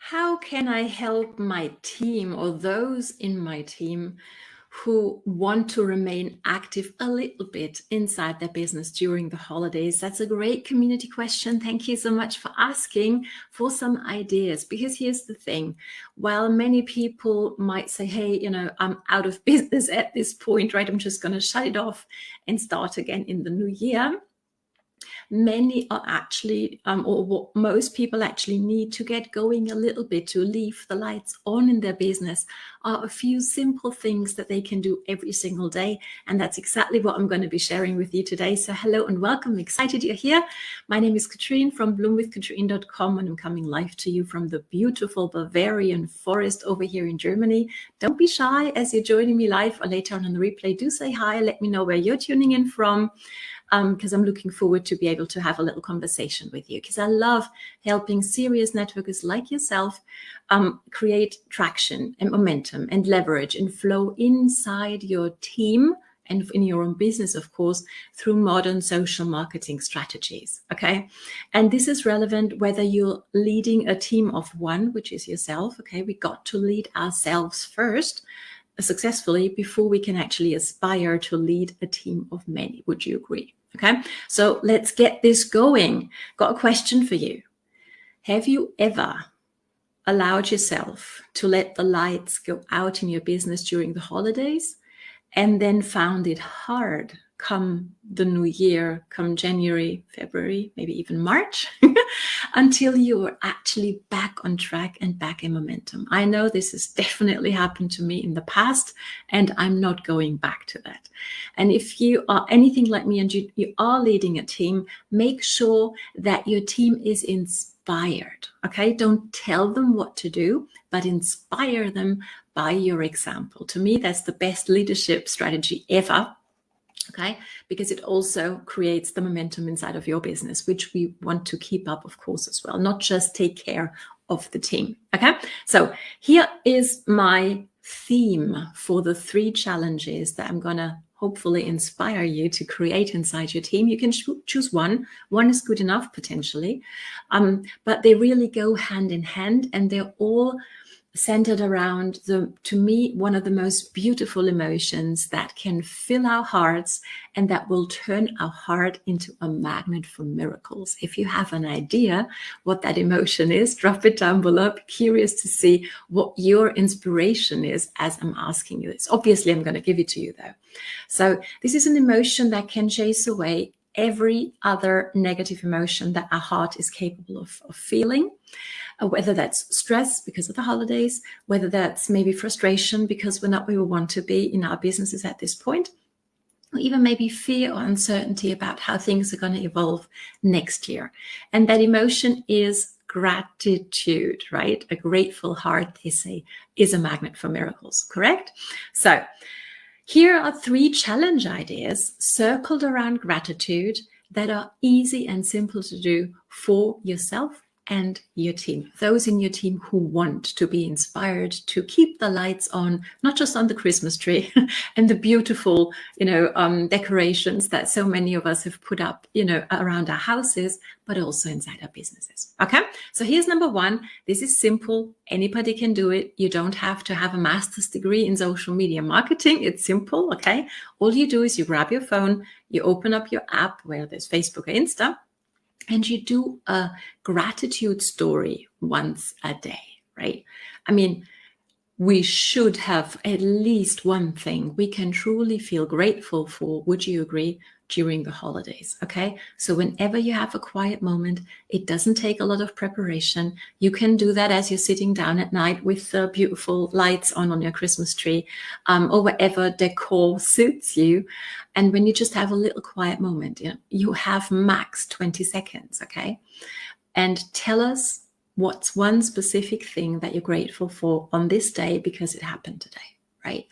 How can I help my team or those in my team who want to remain active a little bit inside their business during the holidays? That's a great community question. Thank you so much for asking for some ideas, because here's the thing. While many people might say, hey, I'm out of business at this point, right? I'm just going to shut it off and start again in the new year. Many are actually, or what most people actually need to get going a little bit, to leave the lights on in their business, are a few simple things that they can do every single day. And that's exactly what I'm going to be sharing with you today. So hello and welcome. I'm excited you're here. My name is Katrin from bloomwithkatrin.com, and I'm coming live to you from the beautiful Bavarian forest over here in Germany. Don't be shy as you're joining me live or later on the replay. Do say hi. Let me know where you're tuning in from. Because I'm looking forward to be able to have a little conversation with you, because I love helping serious networkers like yourself create traction and momentum and leverage and flow inside your team and in your own business, of course, through modern social marketing strategies, okay? And this is relevant whether you're leading a team of one, which is yourself, okay? We got to lead ourselves first successfully before we can actually aspire to lead a team of many. Would you agree? Okay, so let's get this going. Got a question for you. Have you ever allowed yourself to let the lights go out in your business during the holidays and then found it hard come the new year, come January, February, maybe even March, until you were actually back on track and back in momentum? I know this has definitely happened to me in the past, and I'm not going back to that. And if you are anything like me and you are leading a team, make sure that your team is inspired, okay? Don't tell them what to do, but inspire them by your example. To me, that's the best leadership strategy ever. Okay, because it also creates the momentum inside of your business, which we want to keep up, of course, as well, not just take care of the team. Okay, so here is my theme for the 3 challenges that I'm going to hopefully inspire you to create inside your team. You can choose one. One is good enough, potentially, but they really go hand in hand, and they're all centered around to me, one of the most beautiful emotions that can fill our hearts and that will turn our heart into a magnet for miracles. If you have an idea what that emotion is, drop it down below. I'm curious to see what your inspiration is as I'm asking you this. Obviously, I'm going to give it to you though. So this is an emotion that can chase away every other negative emotion that our heart is capable of feeling. Whether that's stress because of the holidays, whether that's maybe frustration because we're not where we want to be in our businesses at this point, or even maybe fear or uncertainty about how things are going to evolve next year. And that emotion is gratitude, right? A grateful heart, they say, is a magnet for miracles, correct? So here are 3 challenge ideas circled around gratitude that are easy and simple to do for yourself and your team, those in your team who want to be inspired to keep the lights on, not just on the Christmas tree and the beautiful, decorations that so many of us have put up, around our houses, but also inside our businesses. Okay, so here's number 1. This is simple. Anybody can do it. You don't have to have a master's degree in social media marketing. It's simple. Okay, all you do is you grab your phone, you open up your app where there's Facebook or Insta, and you do a gratitude story once a day, right? I mean, we should have at least one thing we can truly feel grateful for. Would you agree? During the holidays, okay? So whenever you have a quiet moment, it doesn't take a lot of preparation. You can do that as you're sitting down at night with the beautiful lights on your Christmas tree, or whatever decor suits you. And when you just have a little quiet moment, you have max 20 seconds, okay? And tell us what's one specific thing that you're grateful for on this day because it happened today, right?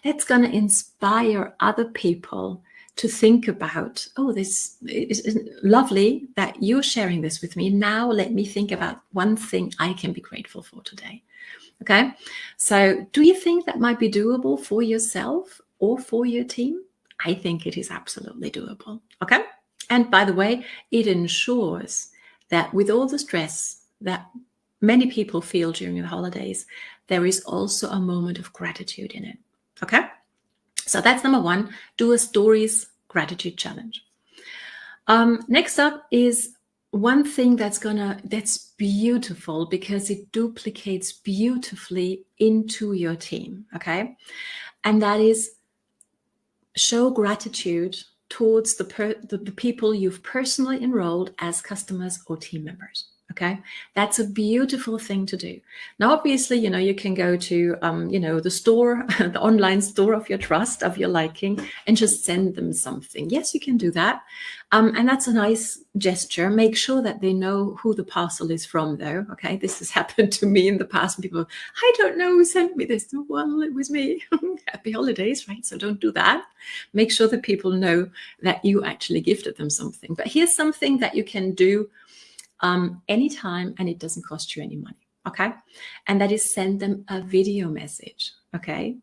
That's going to inspire other people to think about, oh, this is lovely that you're sharing this with me. Now let me think about one thing I can be grateful for today. Okay, so do you think that might be doable for yourself or for your team? I think it is absolutely doable. Okay, and by the way, it ensures that with all the stress that many people feel during the holidays, there is also a moment of gratitude in it. Okay? So that's number one, do a stories gratitude challenge. Next up is one thing that's beautiful because it duplicates beautifully into your team. Okay? And that is show gratitude towards the people you've personally enrolled as customers or team members. Okay, that's a beautiful thing to do. Now, obviously, you can go to, the store, the online store of your trust, of your liking, and just send them something. Yes, you can do that. And that's a nice gesture. Make sure that they know who the parcel is from, though. Okay, this has happened to me in the past. People, I don't know who sent me this. Well, it was me. Happy holidays, right? So don't do that. Make sure that people know that you actually gifted them something. But here's something that you can do anytime, and it doesn't cost you any money. Okay, and that is send them a video message. Okay,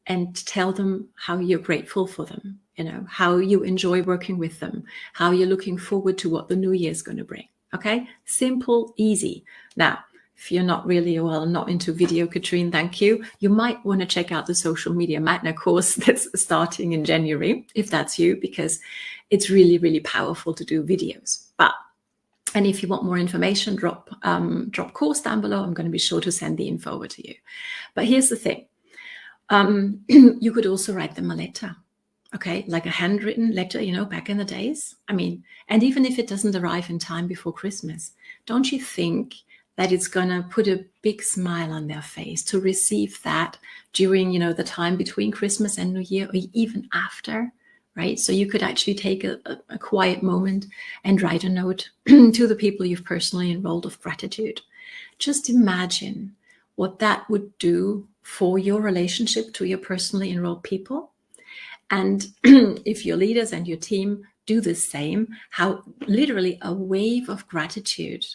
and tell them how you're grateful for them, how you enjoy working with them, how you're looking forward to what the new year is going to bring. Okay, simple, easy. Now, if you're not into video, Katrin, thank you. You might want to check out the Social Media Magna course that's starting in January, if that's you, because it's really, really powerful to do videos. And if you want more information, drop course down below. I'm going to be sure to send the info over to you. But here's the thing. You could also write them a letter, okay? Like a handwritten letter, back in the days. I mean, and even if it doesn't arrive in time before Christmas, don't you think that it's going to put a big smile on their face to receive that during, the time between Christmas and New Year, or even after? Right? So you could actually take a quiet moment and write a note to the people you've personally enrolled of gratitude. Just imagine what that would do for your relationship to your personally enrolled people. And if your leaders and your team do the same, how literally a wave of gratitude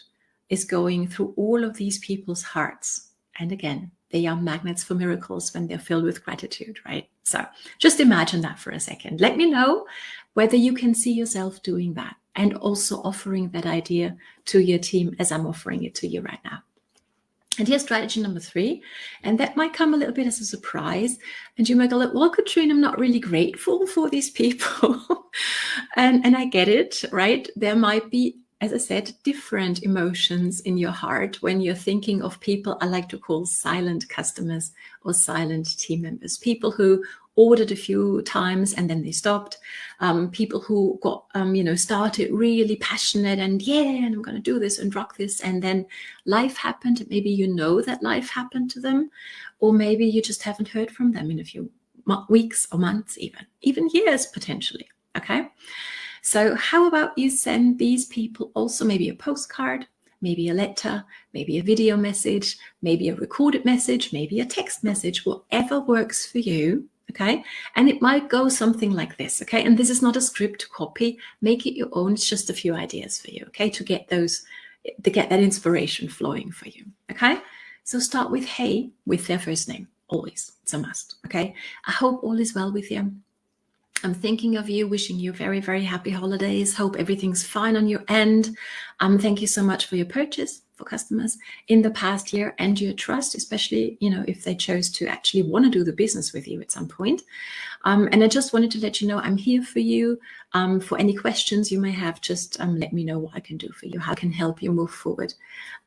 is going through all of these people's hearts. And again, they are magnets for miracles when they're filled with gratitude, right? So just imagine that for a second. Let me know whether you can see yourself doing that and also offering that idea to your team as I'm offering it to you right now. And here's strategy number 3. And that might come a little bit as a surprise. And you might go, well, Katrin, I'm not really grateful for these people. and I get it, right? There might be, as I said, different emotions in your heart when you're thinking of people I like to call silent customers or silent team members, people who ordered a few times and then they stopped, people who got, started really passionate and and I'm going to do this and rock this. And then life happened. Maybe that life happened to them, or maybe you just haven't heard from them in a few weeks or months, even years potentially. Okay. So how about you send these people also maybe a postcard, maybe a letter, maybe a video message, maybe a recorded message, maybe a text message, whatever works for you, okay? And it might go something like this, okay? And this is not a script copy. Make it your own. It's just a few ideas for you, okay? To get that inspiration flowing for you, okay? So start with hey with their first name, always. It's a must, okay? I hope all is well with you. I'm thinking of you, wishing you very, very happy holidays. Hope everything's fine on your end. Thank you so much for your purchase for customers in the past year and your trust, especially, if they chose to actually want to do the business with you at some point. And I just wanted to let you know I'm here for you. For any questions you may have, just let me know what I can do for you, how I can help you move forward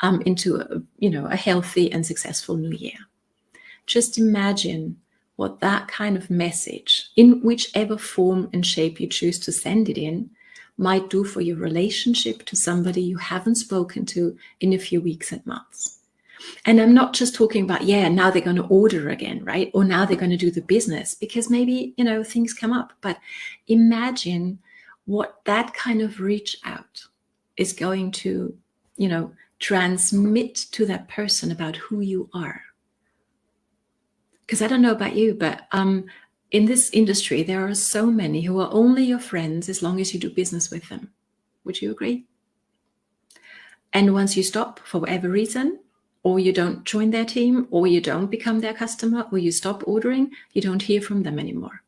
into a healthy and successful new year. Just imagine what that kind of message, in whichever form and shape you choose to send it in, might do for your relationship to somebody you haven't spoken to in a few weeks and months. And I'm not just talking about, now they're going to order again, right? Or now they're going to do the business, because maybe, things come up. But imagine what that kind of reach out is going to, transmit to that person about who you are. Because I don't know about you, but in this industry, there are so many who are only your friends as long as you do business with them. Would you agree? And once you stop for whatever reason, or you don't join their team, or you don't become their customer, or you stop ordering, you don't hear from them anymore.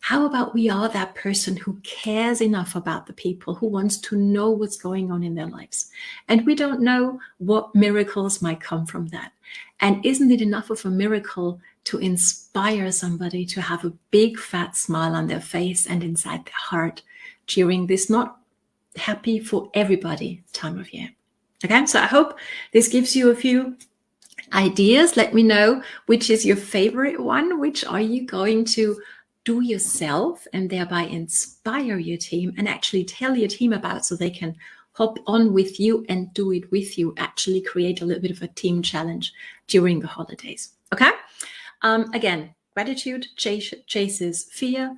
How about we are that person who cares enough about the people, who wants to know what's going on in their lives? And we don't know what miracles might come from that. And isn't it enough of a miracle to inspire somebody to have a big fat smile on their face and inside their heart during this not happy for everybody time of year? Okay, so I hope this gives you a few ideas. Let me know which is your favorite one. Which are you going to do yourself and thereby inspire your team and actually tell your team about, so they can hop on with you and do it with you, actually create a little bit of a team challenge during the holidays. Okay. Again, gratitude chases fear,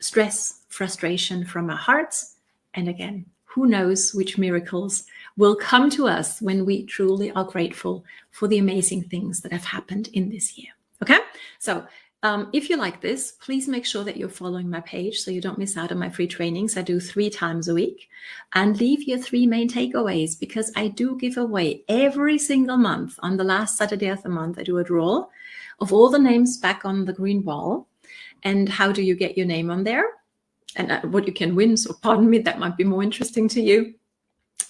stress, frustration from our hearts. And again, who knows which miracles will come to us when we truly are grateful for the amazing things that have happened in this year. Okay. So if you like this, please make sure that you're following my page so you don't miss out on my free trainings. I do 3 times a week, and leave your 3 main takeaways, because I do give away every single month. On the last Saturday of the month, I do a draw of all the names back on the green wall. And how do you get your name on there? And what you can win, so pardon me, that might be more interesting to you,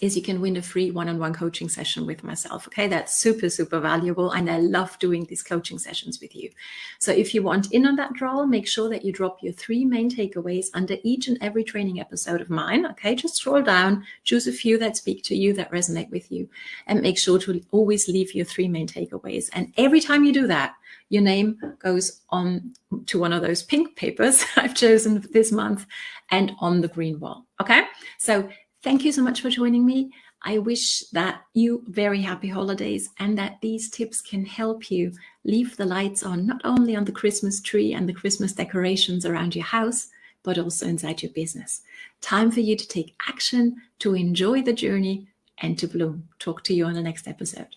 is you can win a free one-on-one coaching session with myself. Okay, that's super, super valuable. And I love doing these coaching sessions with you. So if you want in on that draw, make sure that you drop your 3 main takeaways under each and every training episode of mine. Okay, just scroll down, choose a few that speak to you, that resonate with you, and make sure to always leave your 3 main takeaways. And every time you do that, your name goes on to one of those pink papers I've chosen this month and on the green wall. Okay, so thank you so much for joining me. I wish that you very happy holidays, and that these tips can help you leave the lights on, not only on the Christmas tree and the Christmas decorations around your house, but also inside your business. Time for you to take action, to enjoy the journey, and to bloom. Talk to you on the next episode.